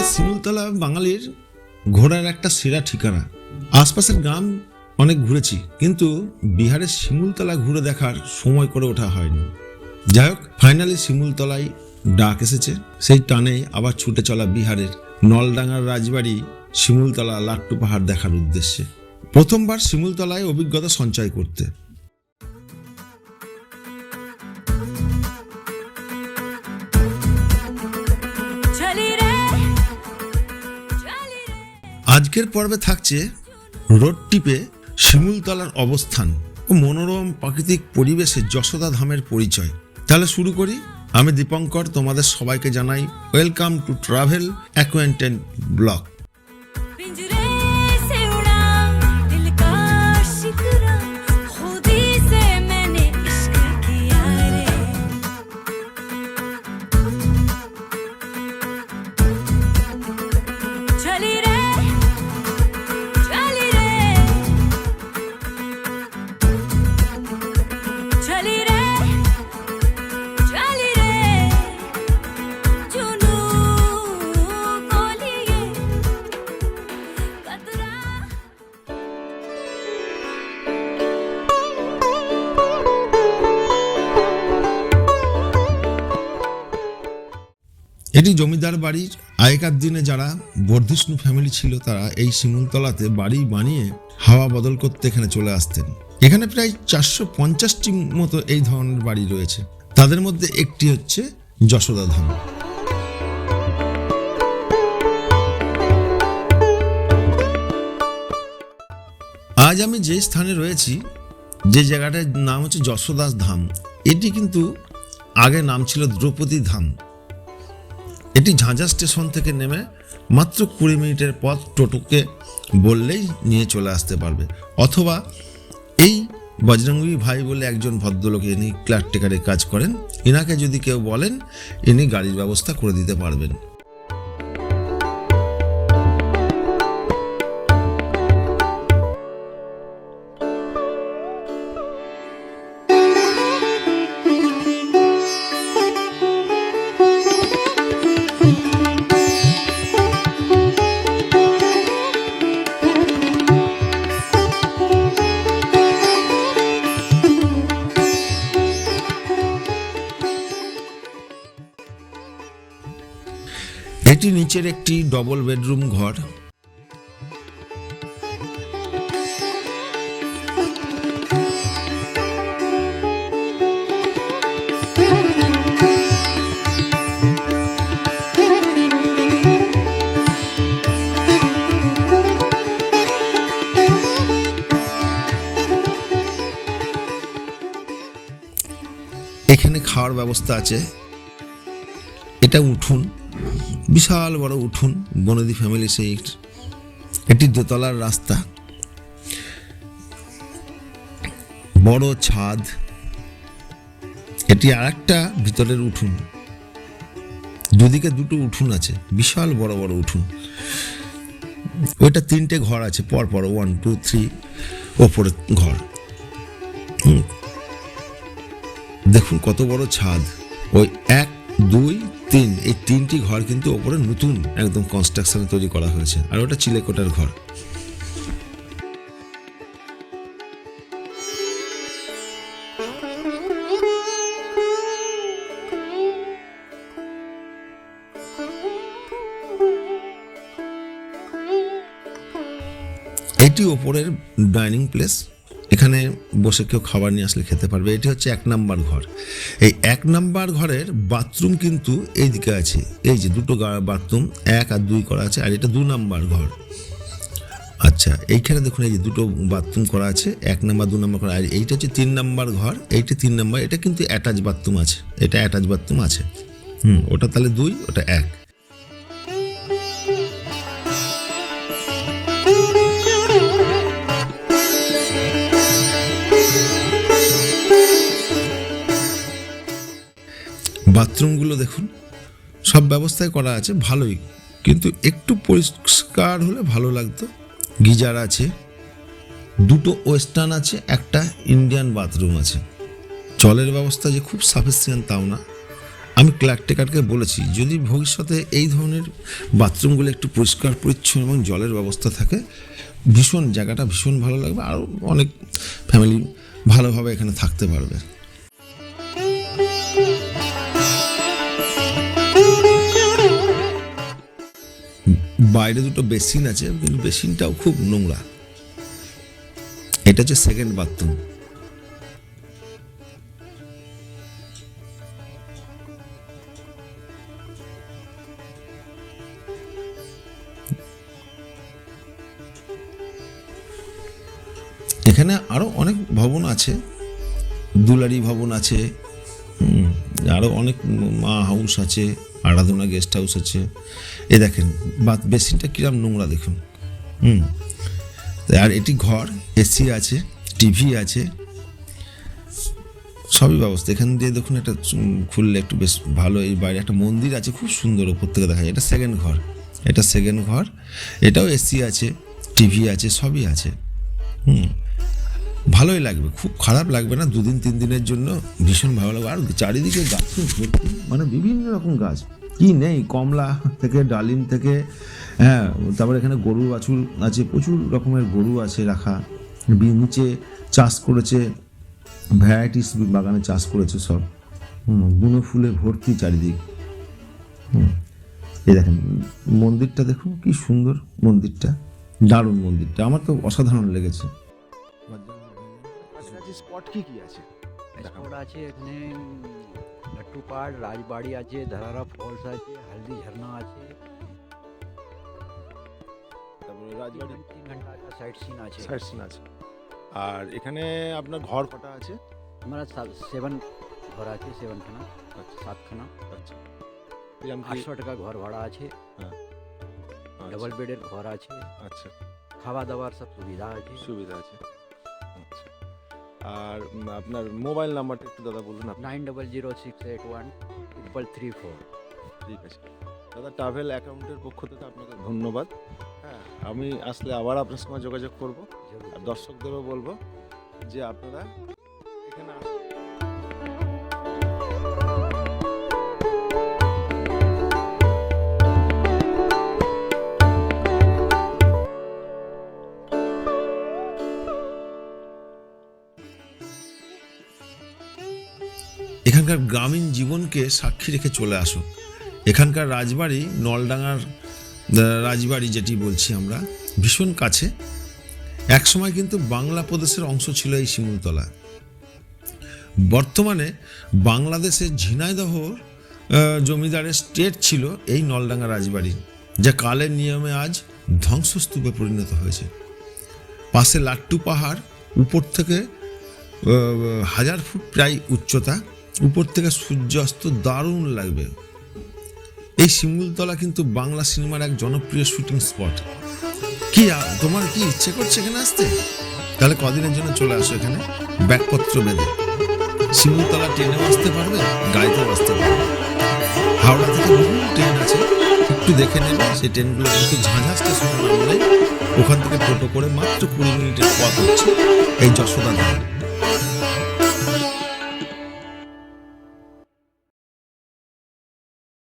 শিমুলতলা বাঙালির ঘোরার একটা সেরা ঠিকানা। আশপাশের গ্রাম অনেক ঘুরেছি, কিন্তু বিহারের শিমুলতলা ঘুরে দেখার সময় করে ওঠা হয়নি। যাই হোক, ফাইনালি শিমুলতলায় ডাক এসেছে। সেই টানে আবার ছুটে চলা বিহারের নলডাঙ্গার রাজবাড়ি শিমুলতলা লাট্টু পাহাড় দেখার উদ্দেশ্যে। প্রথমবার শিমুলতলায় অভিজ্ঞতা সঞ্চয় করতে। আজকের পর্বে থাকছে রোড ট্রিপে শিমুলতলার অবস্থান ও মনোরম প্রাকৃতিক পরিবেশে যশোদা ধামের পরিচয়। তাহলে শুরু করি। আমি দীপঙ্কর, তোমাদের সবাইকে জানাই ওয়েলকাম টু ট্রাভেল অ্যাকোয়েন্টেন্ট ব্লগ। এটি জমিদার বাড়ির। আগেকার দিনে যারা বর্ধিষ্ণু ফ্যামিলি ছিল, তারা এই শিমুলতলাতে বাড়ি বানিয়ে হাওয়া বদল করতে এখানে চলে আসতেন। এখানে প্রায় 450টি মতো এই ধরনের বাড়ি রয়েছে। তাদের মধ্যে একটি হচ্ছে যশোদা ধাম। আজ আমি যে স্থানে রয়েছি, যে জায়গাটার নাম হচ্ছে যশোদা ধাম, এটি কিন্তু আগে নাম ছিল দ্রৌপদী ধাম। এটি ঝাঁঝা স্টেশন থেকে নেমে মাত্র 20 মিনিটের পথ টোটোকে বললেই নিয়ে চলে আসতে পারবে। অথবা এই বজরঙ্গী ভাই বলে একজন ভদ্রলোক, ইনি ক্লার্কটেকারে কাজ করেন, ইনাকে যদি কেউ বলেন, ইনি গাড়ির ব্যবস্থা করে দিতে পারবেন। এটি নিচের একটি ডবল বেডরুম ঘর। এখানে খাওয়ার ব্যবস্থা আছে। এটা উঠুন, বিশাল বড় উঠুন, বনেদি ফ্যামিলি সেইট। এটি দোতলার রাস্তা, বড় ছাদ। এটি আরেকটা ভিতরের উঠুন, দুদিকে দুটো উঠুন আছে, বিশাল বড় বড় উঠুন। ওইটা 3টে ঘর আছে পরপর, 1, 2, 3 ওপরে ঘর। দেখুন কত বড় ছাদ। ওই 1, 2, 3 এই 3টি ঘর কিন্তু ওপরে নতুন একদম কনস্ট্রাকশনে তৈরি করা হয়েছে। আর ওটা চিলেকোটার ঘর। এটি ওপরের ডাইনিং প্লেস। এখানে বসে কেউ খাবার নিয়ে আসলে খেতে পারবে। এটি হচ্ছে 1 নাম্বার ঘর। এই 1 নাম্বার ঘরের বাথরুম কিন্তু এই দিকে আছে। এই যে দুটো বাথরুম 1 আর 2 করা আছে, আর এটা 2 নাম্বার ঘর। আচ্ছা, এইখানে দেখুন এই যে দুটো বাথরুম করা আছে, 1 নাম্বার 2 নাম্বার করা। আর এইটা হচ্ছে 3 নাম্বার ঘর। এইটা 3 নাম্বার। এটা কিন্তু অ্যাটাচ বাথরুম আছে। এটা অ্যাটাচ বাথরুম আছে। ওটা তাহলে 2, ওটা 1। বাথরুমগুলো দেখুন, সব ব্যবস্থায় করা আছে, ভালোই, কিন্তু একটু পরিষ্কার হলে ভালো লাগতো। গিজার আছে, দুটো ওয়েস্টার্ন আছে, একটা ইন্ডিয়ান বাথরুম আছে। জলের ব্যবস্থা যে খুব সাফিসিয়েন্ট তাও না। আমি কেয়ারটেকারকে বলেছি যদি ভবিষ্যতে এই ধরনের বাথরুমগুলো একটু পরিষ্কার পরিচ্ছন্ন এবং জলের ব্যবস্থা থাকে, ভীষণ জায়গাটা ভীষণ ভালো লাগবে, আরও অনেক ফ্যামিলি ভালোভাবে এখানে থাকতে পারবে। বাইরে দুটো বেসিন আছে, কিন্তু বেসিনটাও খুব নোংরা। এটা হচ্ছে সেকেন্ড বাথরুম। এখানে আরো অনেক ভবন আছে, দুলারি ভবন আছে, আরো অনেক মা হাউস আছে, আরাধনা গেস্ট হাউস আছে। এ দেখেন বেসিনটা কিরম নোংরা দেখুন। আর এটি ঘর, এসি আছে, টিভি আছে, সবই ব্যবস্থা। এখান দিয়ে দেখুন একটা খুললে একটু বেশ ভালো। এই বাইরে একটা মন্দির আছে, খুব সুন্দর, ওপর থেকে দেখা যায়। এটা সেকেন্ড ঘর, এটা সেকেন্ড ঘর, এটাও এসি আছে, টিভি আছে, সবই আছে। ভালোই লাগবে, খুব খারাপ লাগবে না। 2 দিন 3 দিনের জন্য ভীষণ ভালো লাগবে। আর চারিদিকে গাছ ভর্তি, মানে বিভিন্ন রকম গাছ, কি নেই, কমলা থেকে ডালিম থেকে, হ্যাঁ। তারপরে এখানে গরু বাছুর আছে, প্রচুর রকমের গরু আছে রাখা। নিচে চাষ করেছে, ভ্যারাইটিস বাগানে চাষ করেছে সব। গুনো ফুলে ভর্তি চারিদিক। এই দেখেন মন্দিরটা, দেখুন কি সুন্দর মন্দিরটা, দারুণ মন্দিরটা, আমার তো অসাধারণ লেগেছে। স্পট কি কি আছে? স্পট আছে এখানে লাট্টু পাহাড়, রাজবাড়ি আছে, ধারারা ফলস আছে, হলদি ঝর্ণা আছে। তারপরে রাজবাড়ি 3 ঘন্টা का साइट सीन আছে। সাইট সিন আছে। আর এখানে আপনার ঘর কটা আছে? हमारा 7 ঘর আছে, 7 খানা, 7 খানা। আচ্ছা, এরকম কি? 800 টাকা ঘর ভাড়া আছে, হ্যাঁ, ডবল বেডের ঘর আছে, আচ্ছা, খাওয়া দাওয়ার সব সুবিধা আছে। সুবিধা আছে। আচ্ছা, আর আপনার মোবাইল নাম্বারটা একটু দাদা বলুন আপনি। 9006813334। ঠিক আছে দাদা, ট্রাভেল অ্যাকাউন্টের পক্ষ থেকে আপনাকে ধন্যবাদ। হ্যাঁ, আমি আসলে আবার আপনার সঙ্গে যোগাযোগ করব, আর দর্শকদেরও বলবো যে আপনারা এখানে আসুন। এখানকার গ্রামীণ জীবনকে সাক্ষী রেখে চলে আসো। এখানকার রাজবাড়ি, নলডাঙ্গার রাজবাড়ি যেটি বলছি আমরা, ভীষণ কাছে। একসময় কিন্তু বাংলা প্রদেশের অংশ ছিল এই শিমুলতলা। বর্তমানে বাংলাদেশের ঝিনাইদহ জমিদারের স্টেট ছিল এই নলডাঙ্গা রাজবাড়ি, যা কালের নিয়মে আজ ধ্বংসস্তূপে পরিণত হয়েছে। পাশে লাট্টু পাহাড়, উপর থেকে 1000 ফুট প্রায় উচ্চতা, উপর থেকে সূর্যাস্ত দারুণ লাগবে। এই শিমুলতলা কিন্তু বাংলা সিনেমার এক জনপ্রিয় শুটিং স্পট। কি তোমার কি ইচ্ছে করছে এখানে আসতে? তাহলে কদিনের জন্য চলে আসো এখানে, ব্যাগপত্র বেঁধে। শিমুলতলা ট্রেনেও আসতে পারবে, গাড়িতেও আসতে পারবে। হাওড়া থেকে বিভিন্ন ট্রেন আছে, একটু দেখে নেবে। সেই ট্রেনগুলো কিন্তু ঝাঁঝা স্টেশনে নামলে ওখান থেকে টোটো করে মাত্র 20 মিনিটের পথ হচ্ছে এই যশোদা ধাম।